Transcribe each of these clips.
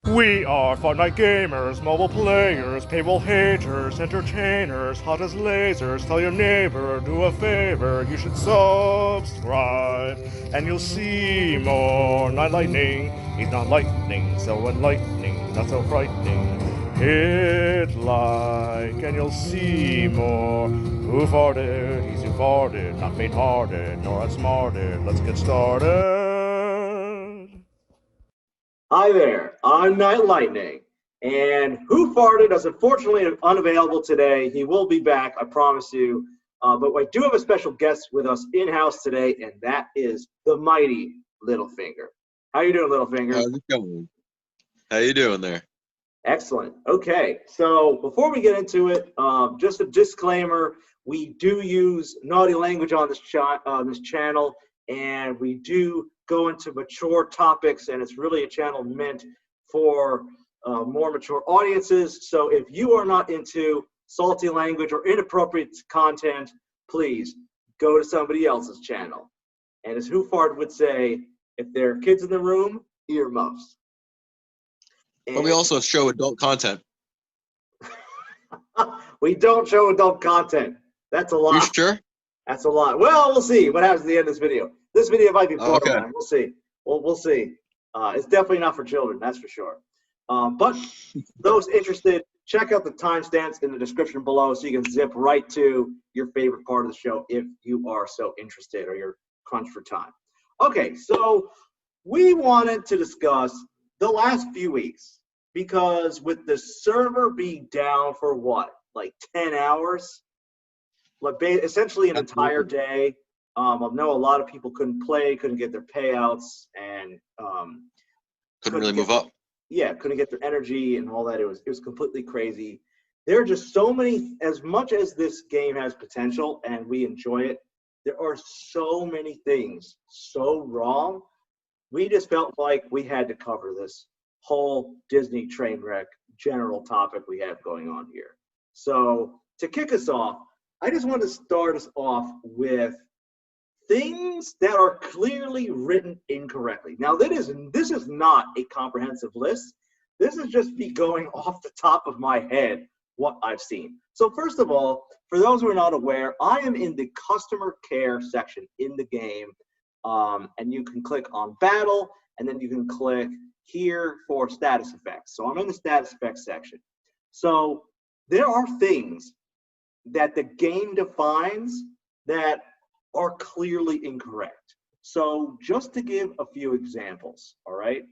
We are FartKnight gamers, mobile players, paywall haters, entertainers, hot as lasers. Tell your neighbor, do a favor, you should subscribe, and you'll see more Knightlightn. He's not lightning, so enlightening, not so frightening. Hit like, and you'll see more. Who farted? He's who farted, not faint-hearted, nor outsmarted. Let's get started. Hi there, I'm Knightlightn, and Who Farted is unfortunately unavailable today. He will be back, I promise you. But I do have a special guest with us in-house today, and that is the mighty Littlefinger. How you doing, Littlefinger? How's it going? How you doing there? Excellent. Okay, so before we get into it, just a disclaimer: we do use naughty language on this channel, and we do go into mature topics, and it's really a channel meant for more mature audiences. So if you are not into salty language or inappropriate content, please go to somebody else's channel. And as Who Fart would say, if there are kids in the room, earmuffs. But we also show adult content. We don't show adult content. That's a lot. You sure? That's a lot. Well, we'll see what happens at the end of this video. This video might be borderline. Okay. We'll see. We'll see. It's definitely not for children, that's for sure. But those interested, check out the timestamps in the description below so you can zip right to your favorite part of the show if you are so interested or you're crunched for time. Okay, so we wanted to discuss the last few weeks because with the server being down for what, like 10 hours? Like essentially an entire day. I know a lot of people couldn't play, couldn't get their payouts, and couldn't really move up. Yeah, couldn't get their energy and all that. It was completely crazy. There are just so many. As much as this game has potential and we enjoy it, there are so many things so wrong. We just felt like we had to cover this whole Disney train wreck general topic we have going on here. So to kick us off, I just want to start us off with things that are clearly written incorrectly. Now, this is not a comprehensive list. This is just me going off the top of my head what I've seen. So first of all, for those who are not aware, I am in the customer care section in the game, and you can click on battle, and then you can click here for status effects. So I'm in the status effects section. So there are things that the game defines that are clearly incorrect. So just to give a few examples, all right?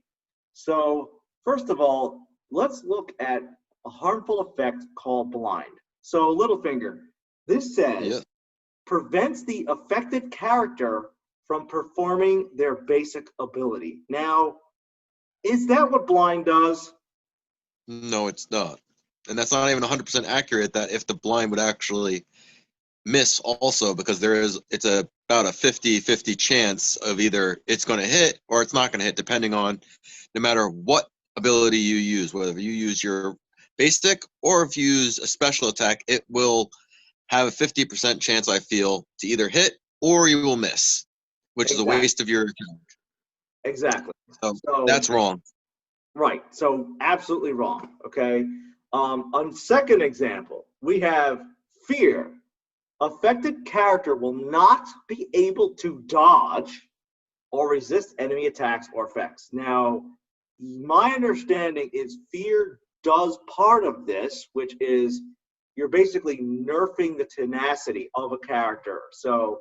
So first of all, let's look at a harmful effect called blind. So Littlefinger, this says, prevents the affected character from performing their basic ability. Now, is that what blind does? No, it's not. And that's not even 100% accurate, that if the blind would actually miss also, because it's about a 50-50 chance of either it's going to hit or it's not going to hit, depending on no matter what ability you use, whether you use your basic or if you use a special attack, it will have a 50% chance, I feel, to either hit or you will miss, which is a waste of your account. Exactly. So that's wrong. Right. So absolutely wrong. Okay. On second example, we have fear. Affected character will not be able to dodge or resist enemy attacks or effects. Now, my understanding is fear does part of this, which is you're basically nerfing the tenacity of a character. So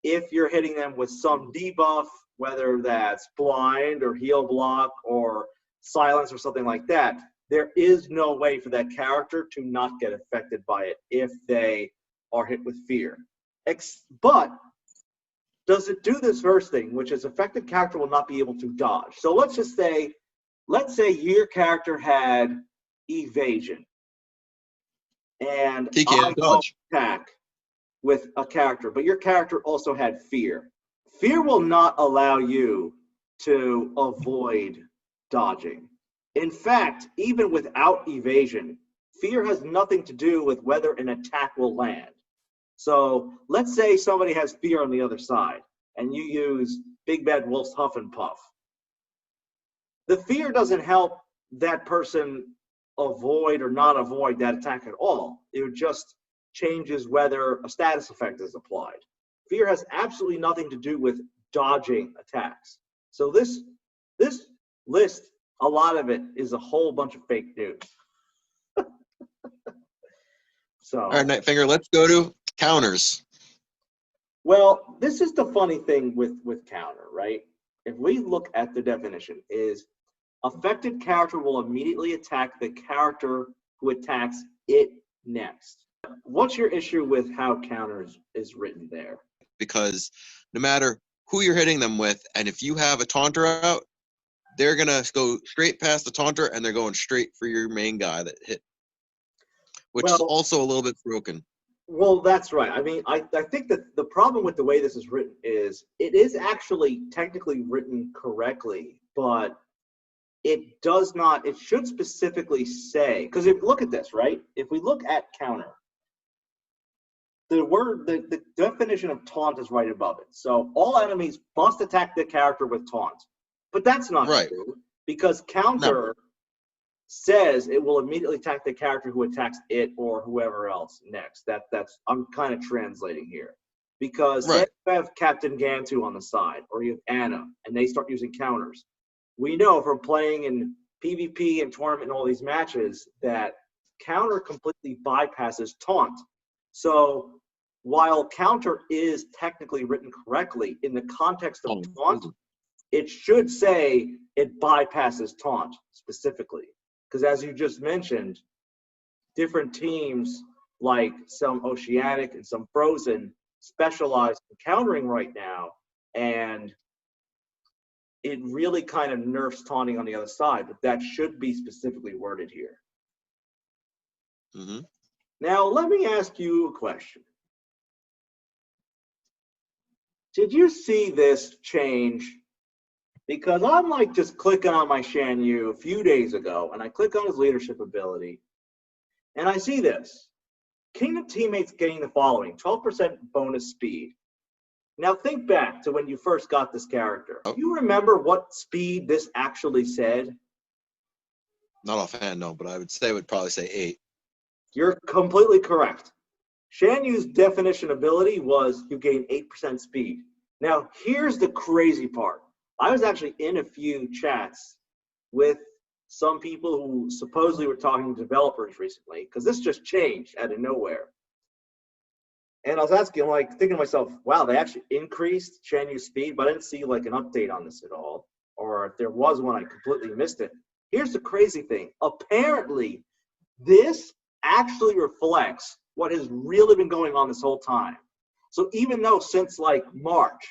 if you're hitting them with some debuff, whether that's blind or heal block or silence or something like that, there is no way for that character to not get affected by it if they are hit with fear. But does it do this first thing, which is affected character will not be able to dodge? So let's say your character had evasion, and he can't dodge. Attack with a character, but your character also had fear. Fear will not allow you to avoid dodging. In fact, even without evasion, fear has nothing to do with whether an attack will land. So let's say somebody has fear on the other side, and you use Big Bad Wolf's Huff and Puff. The fear doesn't help that person avoid or not avoid that attack at all. It just changes whether a status effect is applied. Fear has absolutely nothing to do with dodging attacks. So this list, a lot of it is a whole bunch of fake news. So, All right, Nightfinger, let's go to counters. well, this is the funny thing with counter, right? If we look at the definition, is affected character will immediately attack the character who attacks it next. What's your issue with how counters is written there? Because no matter who you're hitting them with, and if you have a taunter out, they're going to go straight past the taunter, and they're going straight for your main guy that hit, which is also a little bit broken. Well, that's right. I mean, I think that the problem with the way this is written is it is actually technically written correctly, but it does not, it should specifically say, because if look at this, right? If we look at counter, the definition of taunt is right above it. So all enemies must attack the character with taunt. But that's not true, because counter says it will immediately attack the character who attacks it or whoever else next. That's I'm kind of translating here. Because if you have Captain Gantu on the side, or you have Anna, and they start using counters, we know from playing in PvP and tournament and all these matches that counter completely bypasses taunt. So while counter is technically written correctly in the context of taunt, it should say it bypasses taunt specifically. Because as you just mentioned, different teams like some Oceanic and some Frozen specialize in countering right now, and it really kind of nerfs taunting on the other side, but that should be specifically worded here. Mm-hmm. Now, let me ask you a question. Did you see this change? Because I'm like just clicking on my Shan Yu a few days ago, and I click on his leadership ability, and I see this. Kingdom teammates getting the following: 12% bonus speed. Now think back to when you first got this character. Do you remember what speed this actually said? Not offhand, no, but I would say it would probably say 8. You're completely correct. Shan Yu's definition ability was you gain 8% speed. Now here's the crazy part. I was actually in a few chats with some people who supposedly were talking to developers recently, because this just changed out of nowhere. And I was asking, like, thinking to myself, wow, they actually increased Shan Yu's speed, but I didn't see like an update on this at all. Or if there was one, I completely missed it. Here's the crazy thing. Apparently, this actually reflects what has really been going on this whole time. So even though since like March,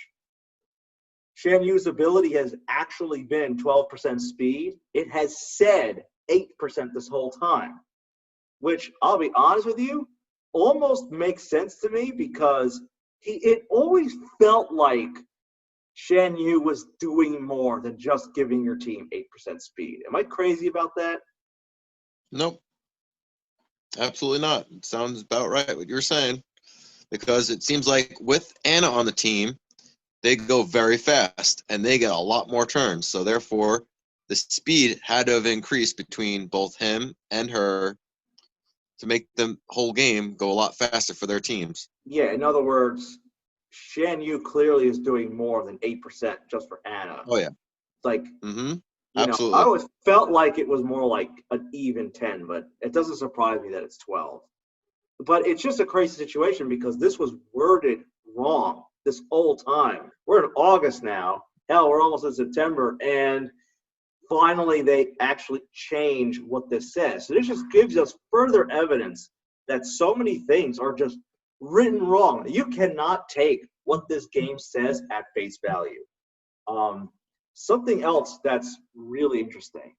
Shan Yu's ability has actually been 12% speed, it has said 8% this whole time, which I'll be honest with you, almost makes sense to me, because it always felt like Shan Yu was doing more than just giving your team 8% speed. Am I crazy about that? Nope. Absolutely not. It sounds about right what you're saying, because it seems like with Anna on the team, they go very fast and they get a lot more turns. So therefore, the speed had to have increased between both him and her to make the whole game go a lot faster for their teams. Yeah, in other words, Shan Yu clearly is doing more than 8% just for Anna. Oh, yeah. Like, Absolutely. I always felt like it was more like an even 10, but it doesn't surprise me that it's 12. But it's just a crazy situation, because this was worded wrong this whole time. We're in August now. Hell, we're almost in September, and finally they actually change what this says. So this just gives us further evidence that so many things are just written wrong. You cannot take what this game says at face value. Something else that's really interesting.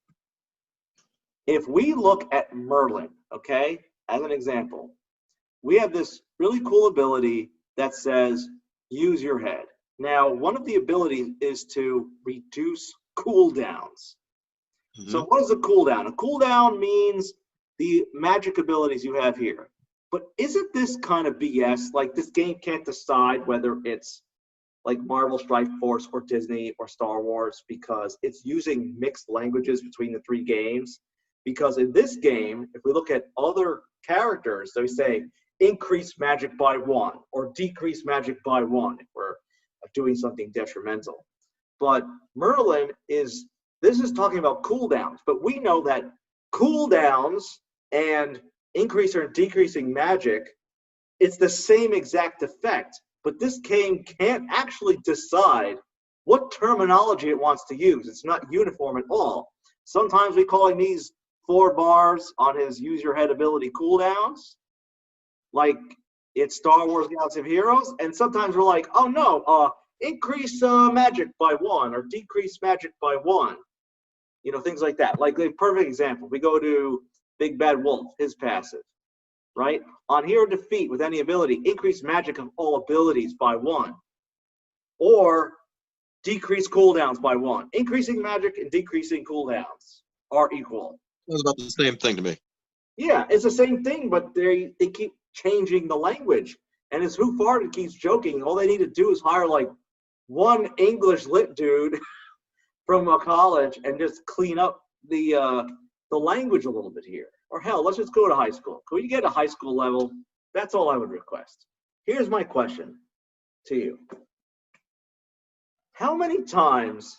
If we look at Merlin, okay, as an example, we have this really cool ability that says use your head. Now, one of the abilities is to reduce cooldowns. Mm-hmm. So what is a cooldown? A cooldown means the magic abilities you have here. But isn't this kind of BS? Like, this game can't decide whether it's like Marvel Strike Force or Disney or Star Wars, because it's using mixed languages between the three games. Because in this game, if we look at other characters, they say increase magic by 1 or decrease magic by 1 if we're doing something detrimental. But Merlin this is talking about cooldowns, but we know that cooldowns and increasing or decreasing magic, it's the same exact effect. But this game can't actually decide what terminology it wants to use. It's not uniform at all. Sometimes we're calling these 4 bars on his use your head ability cooldowns, like it's Star Wars Galaxy of Heroes, and sometimes we're like, oh no, increase magic by 1 or decrease magic by 1. You know, things like that. Like the perfect example, we go to Big Bad Wolf, his passive, right? On hero defeat with any ability, increase magic of all abilities by 1. Or decrease cooldowns by 1. Increasing magic and decreasing cooldowns are equal. It's about the same thing to me. Yeah, it's the same thing, but they keep changing the language. And as Who Farted keeps joking, all they need to do is hire like one English lit dude from a college and just clean up the language a little bit here. Or hell, let's just go to high school. Can we get a high school level? That's all I would request. Here's my question to you. How many times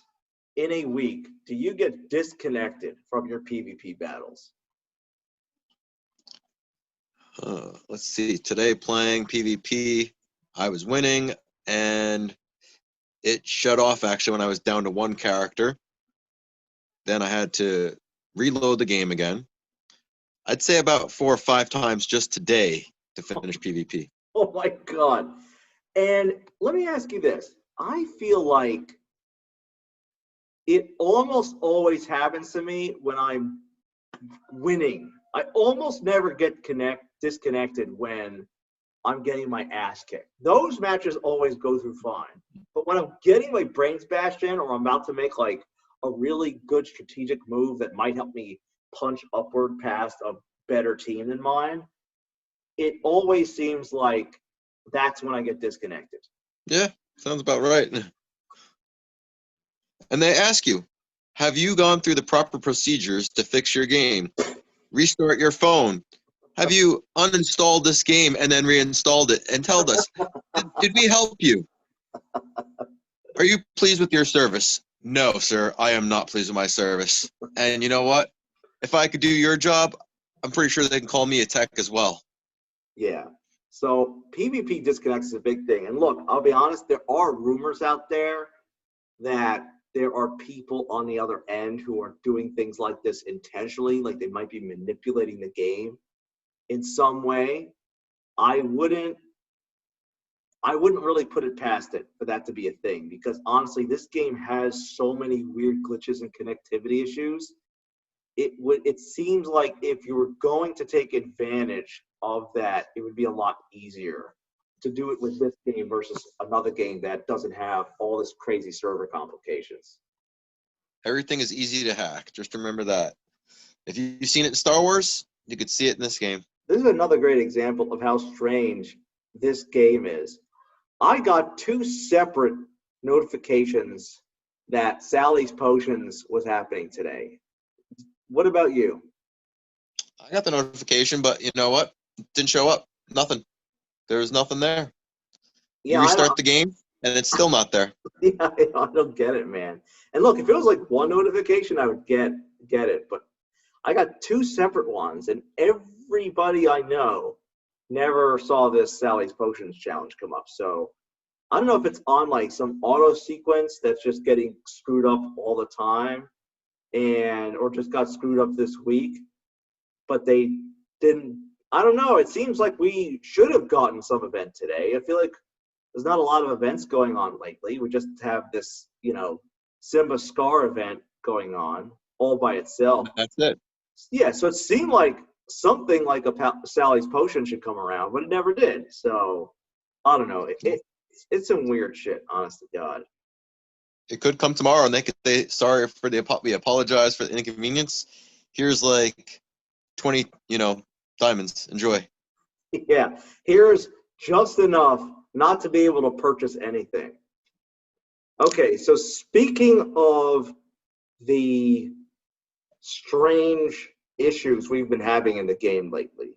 in a week do you get disconnected from your PvP battles? Let's see. Today playing PvP, I was winning, and it shut off actually when I was down to 1 character. Then I had to reload the game again. I'd say about 4 or 5 times just today to finish PvP. Oh my God. And let me ask you this. I feel like it almost always happens to me when I'm winning. I almost never get disconnected when I'm getting my ass kicked. Those matches always go through fine. But when I'm getting my brains bashed in, or I'm about to make like a really good strategic move that might help me punch upward past a better team than mine, it always seems like that's when I get disconnected. Yeah, sounds about right. And they ask you, have you gone through the proper procedures to fix your game? Restart your phone. Have you uninstalled this game and then reinstalled it? And tell us, did we help you? Are you pleased with your service? No, sir, I am not pleased with my service. And you know what? If I could do your job, I'm pretty sure they can call me a tech as well. Yeah. So PvP disconnects is a big thing. And look, I'll be honest, there are rumors out there that there are people on the other end who are doing things like this intentionally, like they might be manipulating the game in some way. I wouldn't really put it past it for that to be a thing, because honestly, this game has so many weird glitches and connectivity issues. It seems like if you were going to take advantage of that, it would be a lot easier to do it with this game versus another game that doesn't have all this crazy server complications. Everything is easy to hack. Just remember that. If you've seen it in Star Wars, you could see it in this game. This is another great example of how strange this game is. I got 2 separate notifications that Sally's Potions was happening today. What about you? I got the notification, but you know what? It didn't show up. Nothing. There was nothing there. Yeah, you restart the game, and it's still not there. Yeah, I don't get it, man. And look, if it was like 1 notification, I would get it. But I got 2 separate ones, and everybody I know never saw this Sally's Potions challenge come up. So I don't know if it's on like some auto sequence that's just getting screwed up all the time, or just got screwed up this week. But they didn't. I don't know. It seems like we should have gotten some event today. I feel like there's not a lot of events going on lately. We just have this, Simba Scar event going on all by itself. That's it. Yeah, so it seemed like something like a Sally's Potion should come around, but it never did. So I don't know. It's some weird shit, honest to God. It could come tomorrow, and they could say, sorry for we apologize for the inconvenience. Here's like 20, diamonds. Enjoy. Yeah, here's just enough not to be able to purchase anything. Okay, so speaking of the strange issues we've been having in the game lately,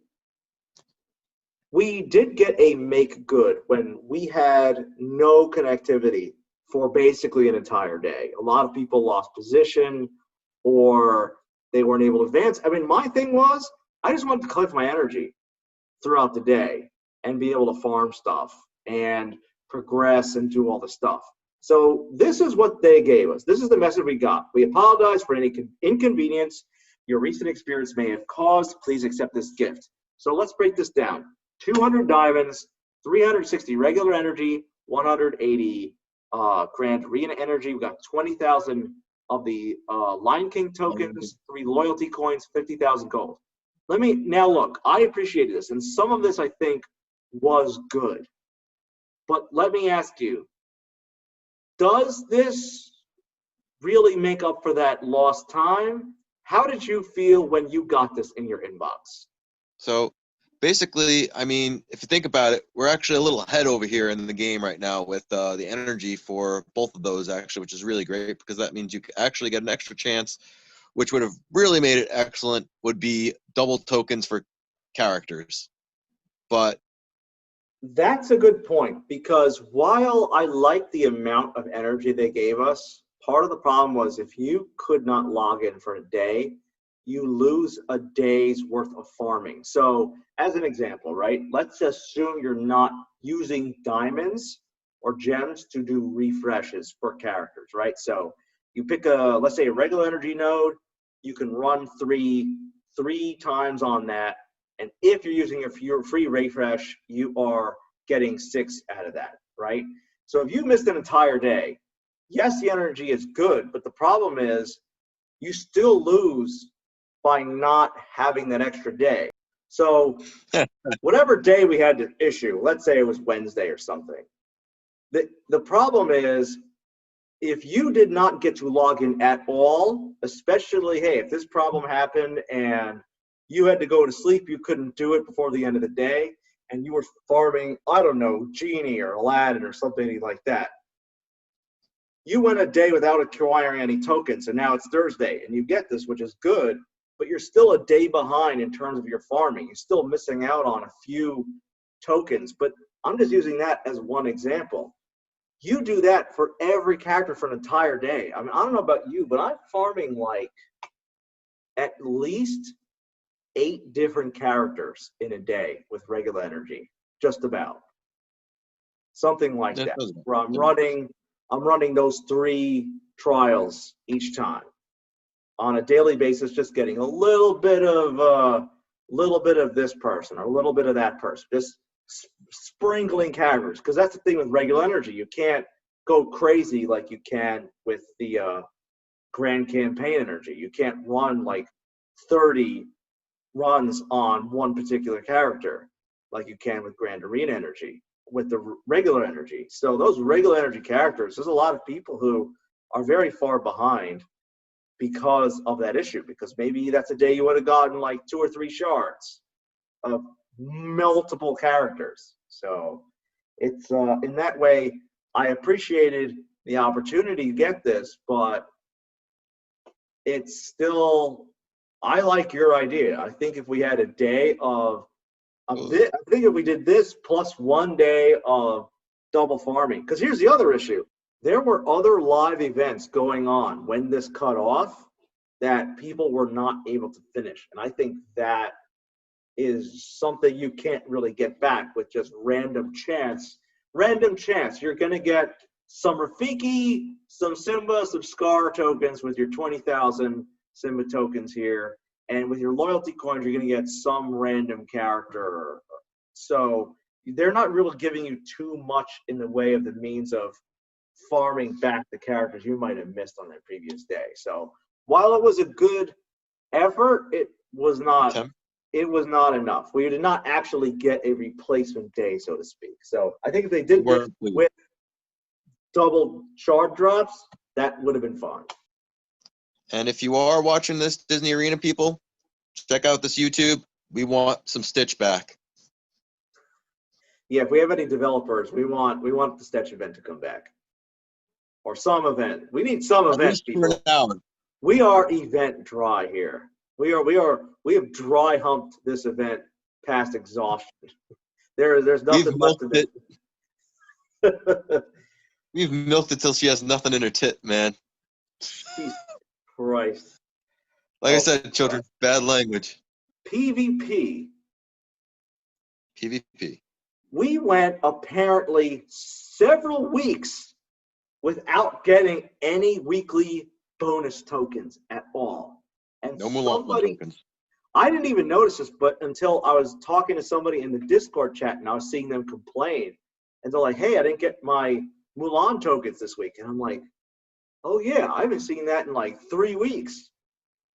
we did get a make good when we had no connectivity for basically an entire day. A lot of people lost position or they weren't able to advance. I mean, my thing was I just wanted to collect my energy throughout the day and be able to farm stuff and progress and do all the stuff. So this is what they gave us. This is the message we got. We apologize for any inconvenience your recent experience may have caused. Please accept this gift. So let's break this down. 200 diamonds, 360 regular energy, 180 grand arena energy. We got 20,000 of the Lion King tokens, 3 loyalty coins, 50,000 gold. Let me now look. I appreciated this, and some of this I think was good. But let me ask you, does this really make up for that lost time? How did you feel when you got this in your inbox? So basically, I mean, if you think about it, we're actually a little ahead over here in the game right now with the energy for both of those, actually, which is really great because that means you actually get an extra chance, which would have really made it excellent, would be double tokens for characters. But that's a good point, because while I like the amount of energy they gave us, part of the problem was if you could not log in for a day, you lose a day's worth of farming. So as an example, right, let's assume you're not using diamonds or gems to do refreshes for characters, right? So you pick let's say a regular energy node, you can run three times on that. And if you're using your free refresh, you are getting 6 out of that, right? So if you missed an entire day, yes, the energy is good, but the problem is you still lose by not having that extra day. So whatever day we had to issue, let's say it was Wednesday or something, the problem is if you did not get to log in at all, especially, hey, if this problem happened and you had to go to sleep, you couldn't do it before the end of the day, and you were farming, I don't know, Genie or Aladdin or something like that. You went a day without acquiring any tokens, and now it's Thursday, and you get this, which is good, but you're still a day behind in terms of your farming. You're still missing out on a few tokens, but I'm just using that as one example. You do that for every character for an entire day. I mean, I don't know about you, but I'm farming like at least 8 different characters in a day with regular energy, just about. Something like that, where I'm running those 3 trials each time on a daily basis, just getting a little bit of this person or a little bit of that person, just sprinkling characters, because that's the thing with regular energy. You can't go crazy like you can with the grand campaign energy. You can't run like 30 runs on one particular character like you can with grand arena energy with the regular energy. So those regular energy characters, there's a lot of people who are very far behind because of that issue, because maybe that's a day you would have gotten like 2 or 3 shards of multiple characters. So it's in that way, I appreciated the opportunity to get this, but it's still, I like your idea. I think if we had a day of this, I think if we did this plus 1 day of double farming, because here's the other issue. There were other live events going on when this cut off that people were not able to finish. And I think that is something you can't really get back with just random chance. Random chance. You're going to get some Rafiki, some Simba, some Scar tokens with your 20,000 Simba tokens here. And with your loyalty coins, you're going to get some random character. So they're not really giving you too much in the way of the means of farming back the characters you might have missed on that previous day. So while it was a good effort, it was not enough. We did not actually get a replacement day, so to speak. So I think if they did this with double shard drops, that would have been fun. And if you are watching this, Disney Arena people, check out this YouTube. We want some Stitch back. Yeah, if we have any developers, we want the Stitch event to come back. or some event. We need some At event, least for an people. hour. We are event dry here. We have dry humped this event past exhaustion. There's nothing left to do. We've milked it till she has nothing in her tit, man. Jesus Christ. Like I said, children, bad language. PvP. PvP. We went apparently several weeks without getting any weekly bonus tokens at all. And No Mulan tokens. I didn't even notice this, but until I was talking to somebody in the Discord chat and I was seeing them complain. And they're like, hey, I didn't get my Mulan tokens this week. And I'm like, oh yeah, I haven't seen that in like 3 weeks.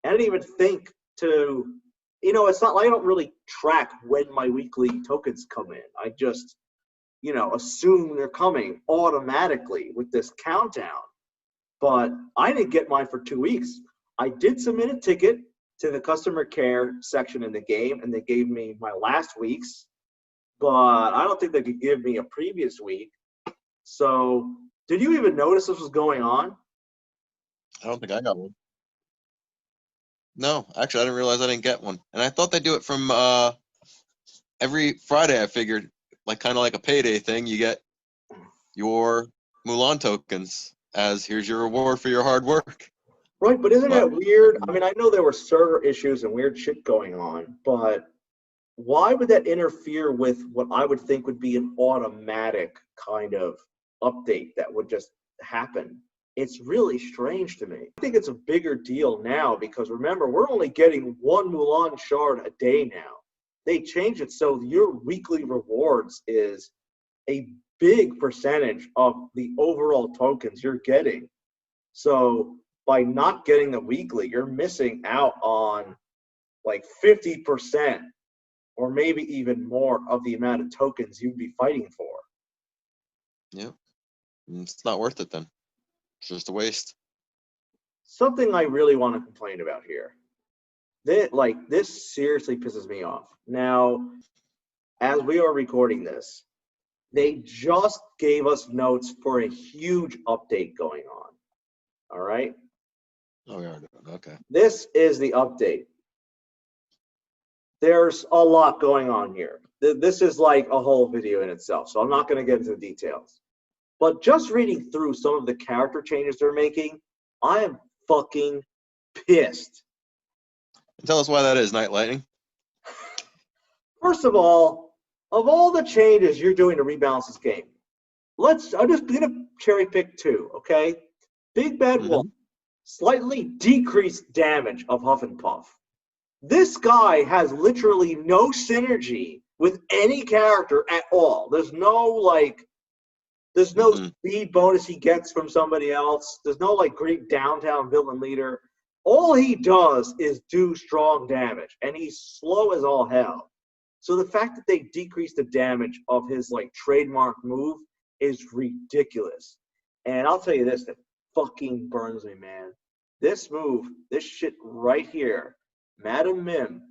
I didn't even think to, it's not like I don't really track when my weekly tokens come in. I just, assume they're coming automatically with this countdown. But I didn't get mine for 2 weeks. I did submit a ticket to the customer care section in the game, and they gave me my last week's. But I don't think they could give me a previous week. So, did you even notice this was going on? I don't think I got one. No, actually, I didn't realize I didn't get one. And I thought they do it from every Friday, I figured, kind of like a payday thing. You get your Mulan tokens as here's your reward for your hard work. Right, but isn't that weird? I mean, I know there were server issues and weird shit going on, but why would that interfere with what I would think would be an automatic kind of update that would just happen? It's really strange to me. I think it's a bigger deal now because remember, we're only getting one Mulan shard a day now. They changed it so your weekly rewards is a big percentage of the overall tokens you're getting. So by not getting the weekly, you're missing out on like 50% or maybe even more of the amount of tokens you'd be fighting for. Yeah. It's not worth it then. It's just a waste. Something I really want to complain about here. This seriously pisses me off. Now, as we are recording this, they just gave us notes for a huge update going on. All right? Oh, yeah. Okay. This is the update. There's a lot going on here. This is like a whole video in itself, so I'm not going to get into the details. But just reading through some of the character changes they're making, I am fucking pissed. Tell us why that is, Knightlightn. First of all the changes you're doing to rebalance this game, I'm just going to cherry pick 2, okay? Big Bad Wolf, slightly decreased damage of Huff and Puff. This guy has literally no synergy with any character at all. There's no speed bonus he gets from somebody else. There's no great downtown villain leader. All he does is do strong damage, and he's slow as all hell. So the fact that they decreased the damage of his trademark move is ridiculous. And I'll tell you this, that fucking burns me, man. This move, this shit right here, Madam Mim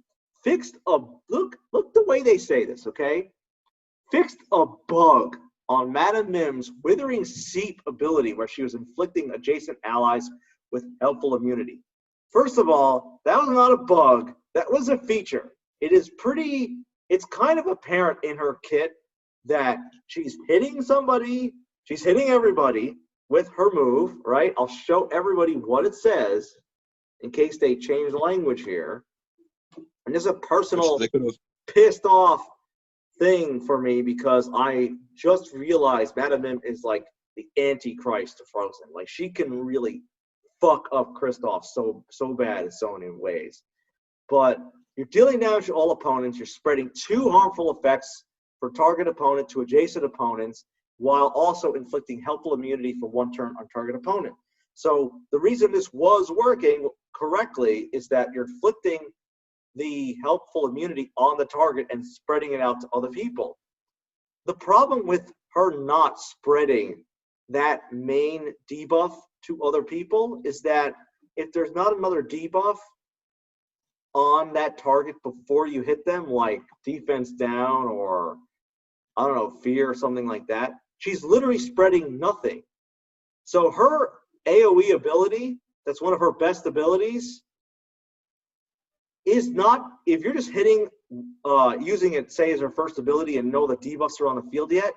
fixed look the way they say this, okay? Fixed a bug on Madam Mim's Withering Seep ability where she was inflicting adjacent allies with helpful immunity. First of all, that was not a bug. That was a feature. It's kind of apparent in her kit that she's hitting somebody, she's hitting everybody with her move, right? I'll show everybody what it says in case they change the language here. And this is a personal pissed off thing for me because I just realized Madam Mim is like the Antichrist to Frozen. She can really fuck up Kristoff so bad in so many ways. But you're dealing damage to all opponents. You're spreading 2 harmful effects for target opponent to adjacent opponents while also inflicting helpful immunity for 1 turn on target opponent. So the reason this was working correctly is that you're inflicting the helpful immunity on the target and spreading it out to other people. The problem with her not spreading that main debuff to other people is that if there's not another debuff on that target before you hit them, like defense down or, I don't know, fear or something like that, she's literally spreading nothing. So her AoE ability, that's one of her best abilities, is not, if you're just hitting, using it, say, as her first ability and know the debuffs are on the field yet,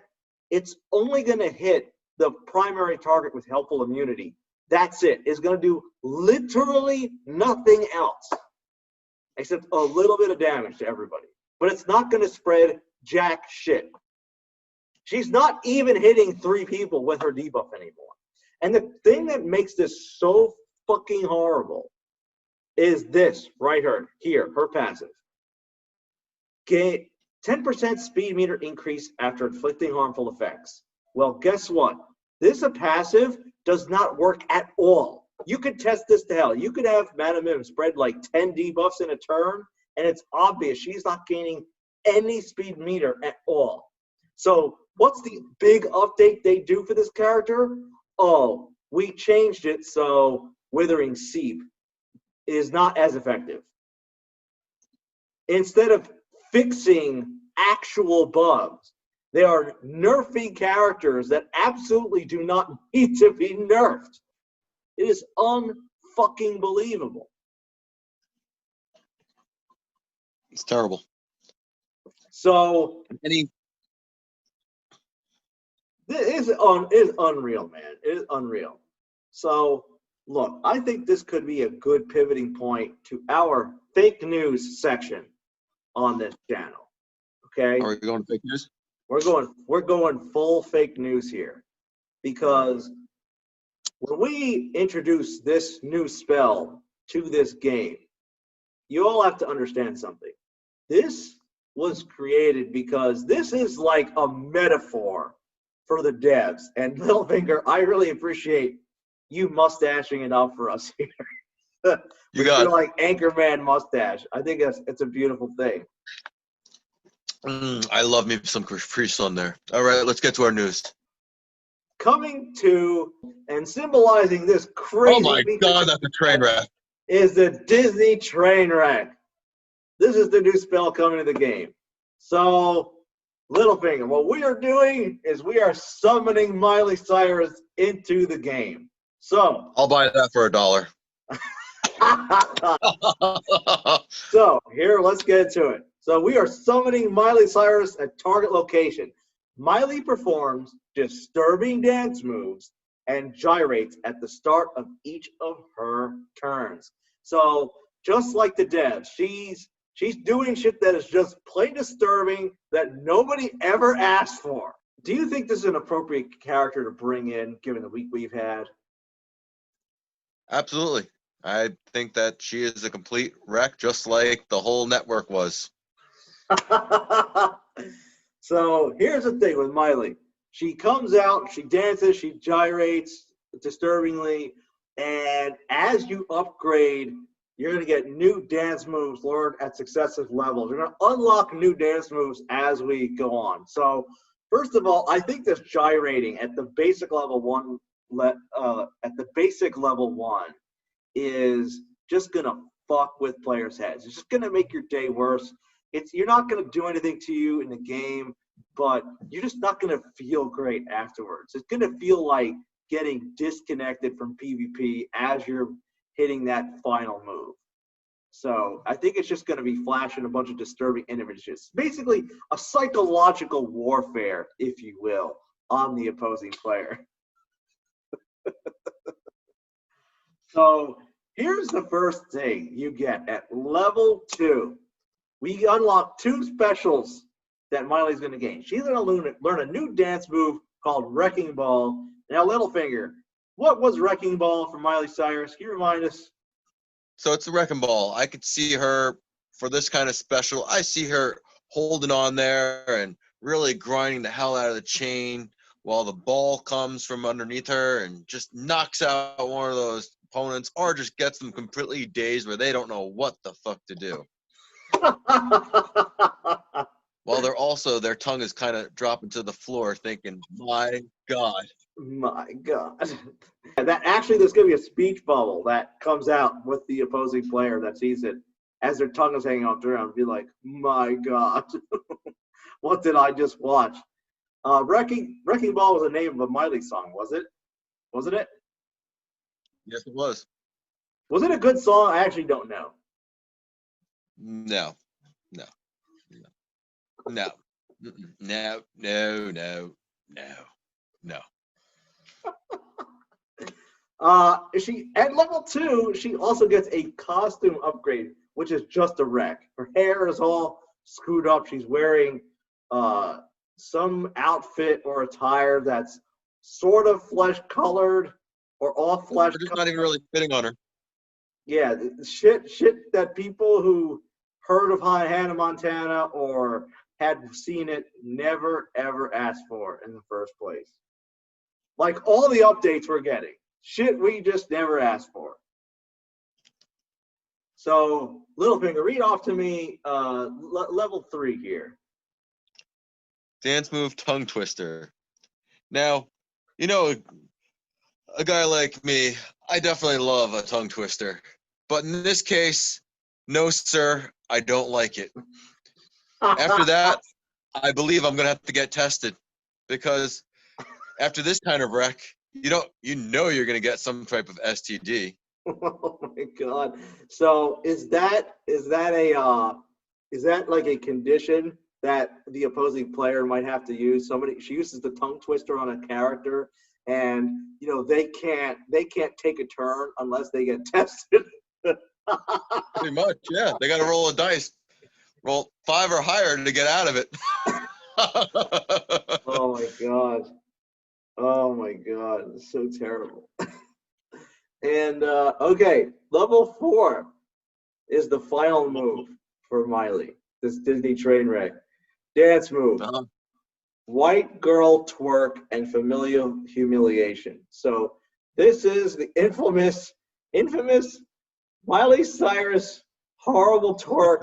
it's only going to hit the primary target with helpful immunity. That's it. It's going to do literally nothing else except a little bit of damage to everybody. But it's not going to spread jack shit. She's not even hitting 3 people with her debuff anymore. And the thing that makes this so fucking horrible is this right here, her passive. Gain 10% speed meter increase after inflicting harmful effects. Well, guess what? This a passive does not work at all. You could test this to hell. You could have Madam Mim spread like 10 debuffs in a turn, and it's obvious she's not gaining any speed meter at all. So what's the big update they do for this character? Oh, we changed it so Withering Seep is not as effective. Instead of fixing actual bugs, they are nerfing characters that absolutely do not need to be nerfed. It is unfucking believable. It's terrible. So Any this is unreal, man. It is unreal. So look, I think this could be a good pivoting point to our fake news section on this channel. Okay? Are we going to fake news? We're going full fake news here, because when we introduce this new spell to this game, you all have to understand something. This was created because this is like a metaphor for the devs. And Littlefinger, I really appreciate you mustaching it up for us here. You got it. Like Anchorman mustache. I think it's a beautiful thing. I love me some Capri Sun there. All right, let's get to our news. Coming to and symbolizing this crazy. Oh my God, that's a train wreck. Is the Disney Trainwreck. This is the new spell coming to the game. So, Littlefinger, what we are doing is we are summoning mileycyrus into the game. So I'll buy that for $1. So here, let's get to it. So we are summoning mileycyrus at target location. Miley performs disturbing dance moves and gyrates at the start of each of her turns. So just like the devs, she's doing shit that is just plain disturbing that nobody ever asked for. Do you think this is an appropriate character to bring in, given the week we've had? Absolutely. I think that she is a complete wreck, just like the whole network was. So here's the thing with Miley. She comes out, she dances, she gyrates disturbingly, and as you upgrade, you're going to get new dance moves learned at successive levels. You're going to unlock new dance moves as we go on. So first of all, I think this gyrating at the basic level one is just going to fuck with players' heads. It's just going to make your day worse. You're not going to do anything to you in the game, but you're just not going to feel great afterwards. It's going to feel like getting disconnected from PvP as you're hitting that final move. So I think it's just going to be flashing a bunch of disturbing images. Basically, a psychological warfare, if you will, on the opposing player. So here's the first thing you get at level 2. We unlock 2 specials that Miley's going to gain. She's going to learn a new dance move called Wrecking Ball. Now, Littlefinger, what was Wrecking Ball for mileycyrus? Can you remind us? So it's a wrecking ball. I could see her for this kind of special. I see her holding on there and really grinding the hell out of the chain while the ball comes from underneath her and just knocks out one of those opponents, or just gets them completely dazed where they don't know what the fuck to do. While they're also, their tongue is kind of dropping to the floor thinking, my God. My God. That actually, there's going to be a speech bubble that comes out with the opposing player that sees it as their tongue is hanging off the ground. Be like, my God, what did I just watch? Wrecking Ball was the name of a Miley song, was it? Wasn't it? Yes, it was. Was it a good song? I actually don't know. No, no, no, no, no, no, no, no, no. She at level 2, she also gets a costume upgrade, which is just a wreck. Her hair is all screwed up. She's wearing some outfit or attire that's sort of flesh colored or all flesh. They're just not even really fitting on her. Yeah, shit that people who heard of Hannah Montana or had seen it never ever asked for in the first place. Like all the updates we're getting, shit we just never asked for. So, Littlefinger, read off to me level 3 here. Dance move, tongue twister. Now, you know, a guy like me, I definitely love a tongue twister. But in this case, no, sir, I don't like it. After that, I believe I'm going to have to get tested. Because after this kind of wreck, you know you're going to get some type of STD. Oh my God! So is that like a condition that the opposing player might have to use? She uses the tongue twister on a character, and you know they can't take a turn unless they get tested. Pretty much, yeah. They got to roll a dice, roll 5 or higher to get out of it. Oh my God! Oh my God! It's so terrible. And okay, level 4 is the final move for Miley. This Disney Trainwreck dance move: white girl twerk and familial humiliation. So this is the infamous mileycyrus horrible twerk,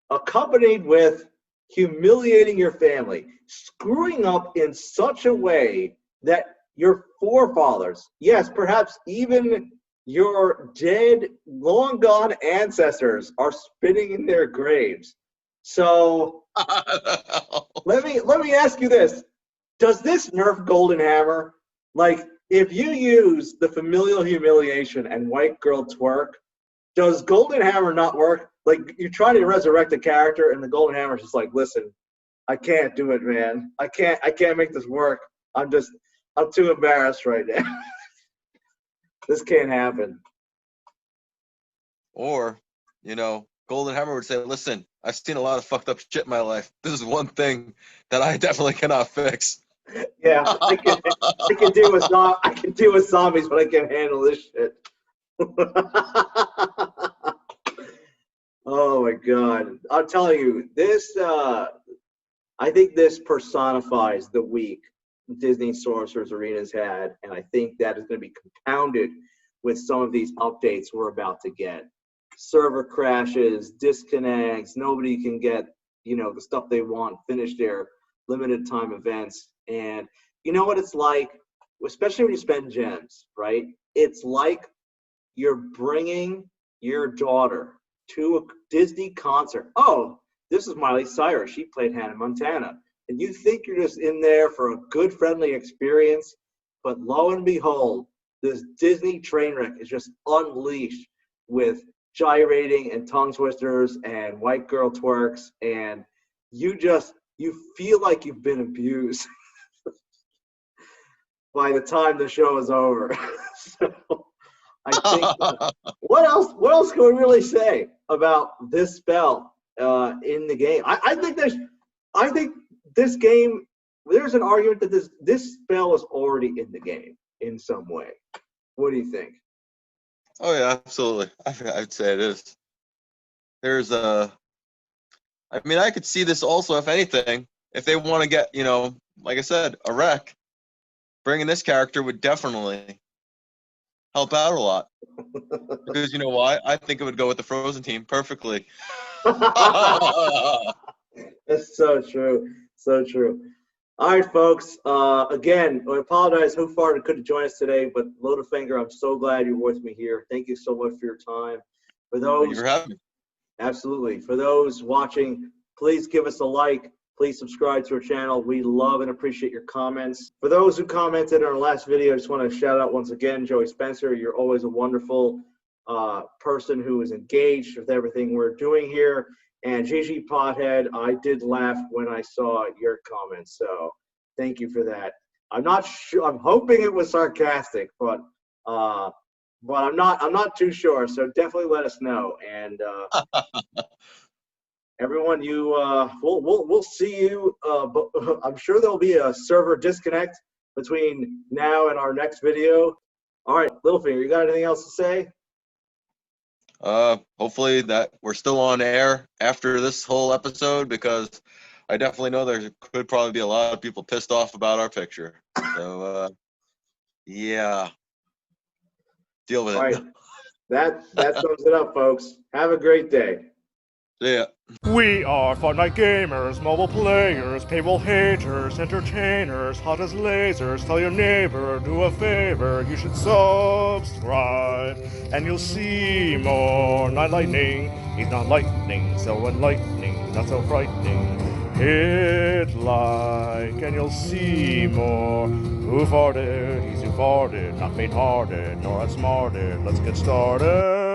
accompanied with humiliating your family, screwing up in such a way that your forefathers, yes, perhaps even your dead, long gone ancestors are spinning in their graves. So let me ask you this. Does this nerf Golden Hammer? Like, if you use the familial humiliation and white girl twerk, does Golden Hammer not work? Like, you're trying to resurrect a character and the Golden Hammer's just like, listen, I can't do it, man. I can't make this work. I'm too embarrassed right now. This can't happen. Or, you know, Golden Hammer would say, listen, I've seen a lot of fucked up shit in my life. This is one thing that I definitely cannot fix. Yeah, I can deal with zombies, but I can't handle this shit. Oh my God. I'm telling you, this I think this personifies the week Disney Sorcerer's Arena's had, and I think that is going to be compounded with some of these updates we're about to get. Server crashes, disconnects, nobody can get, the stuff they want, finish their limited time events. And you know what it's like, especially when you spend gems, right? It's like you're bringing your daughter to a Disney concert. Oh, this is Miley Cyrus. She played Hannah Montana. And you think you're just in there for a good, friendly experience, but lo and behold, this Disney train wreck is just unleashed with gyrating and tongue twisters and white girl twerks, and you feel like you've been abused by the time the show is over. So I think what else can we really say about this spell in the game? I think this game, there's an argument that this spell is already in the game in some way. What do you think? Oh yeah, absolutely. I'd say it is. I could see this also, if anything, if they want to get, like I said, a wreck, bringing this character would definitely help out a lot. Because you know why? I think it would go with the Frozen team perfectly. That's so true. So true. All right, folks. Again, I apologize who farted couldn't join us today, but Littlefinger, I'm so glad you're with me here. Thank you so much for your time. For those, Thank you for having me. Absolutely. For those watching, please give us a like. Please subscribe to our channel. We love and appreciate your comments. For those who commented on our last video, I just want to shout out once again, Joey Spencer. You're always a wonderful person who is engaged with everything we're doing here. And Gigi Pothead, I did laugh when I saw your comments, so thank you for that. I'm not sure. I'm hoping it was sarcastic, but I'm not too sure. So definitely let us know. And everyone, we'll see you. But I'm sure there'll be a server disconnect between now and our next video. All right, Littlefinger, you got anything else to say? Hopefully that we're still on air after this whole episode, because I definitely know there could probably be a lot of people pissed off about our picture. So, yeah, deal with it. All right, that sums it up, folks. Have a great day. See ya. We are FartKnight gamers, mobile players, paywall haters, entertainers, hot as lasers. Tell your neighbor, do a favor, you should subscribe, and you'll see more Knightlightn. He's not lightning, so enlightening, not so frightening. Hit like, and you'll see more. Who farted? He's who farted, not faint-hearted, nor outsmarted. Let's get started.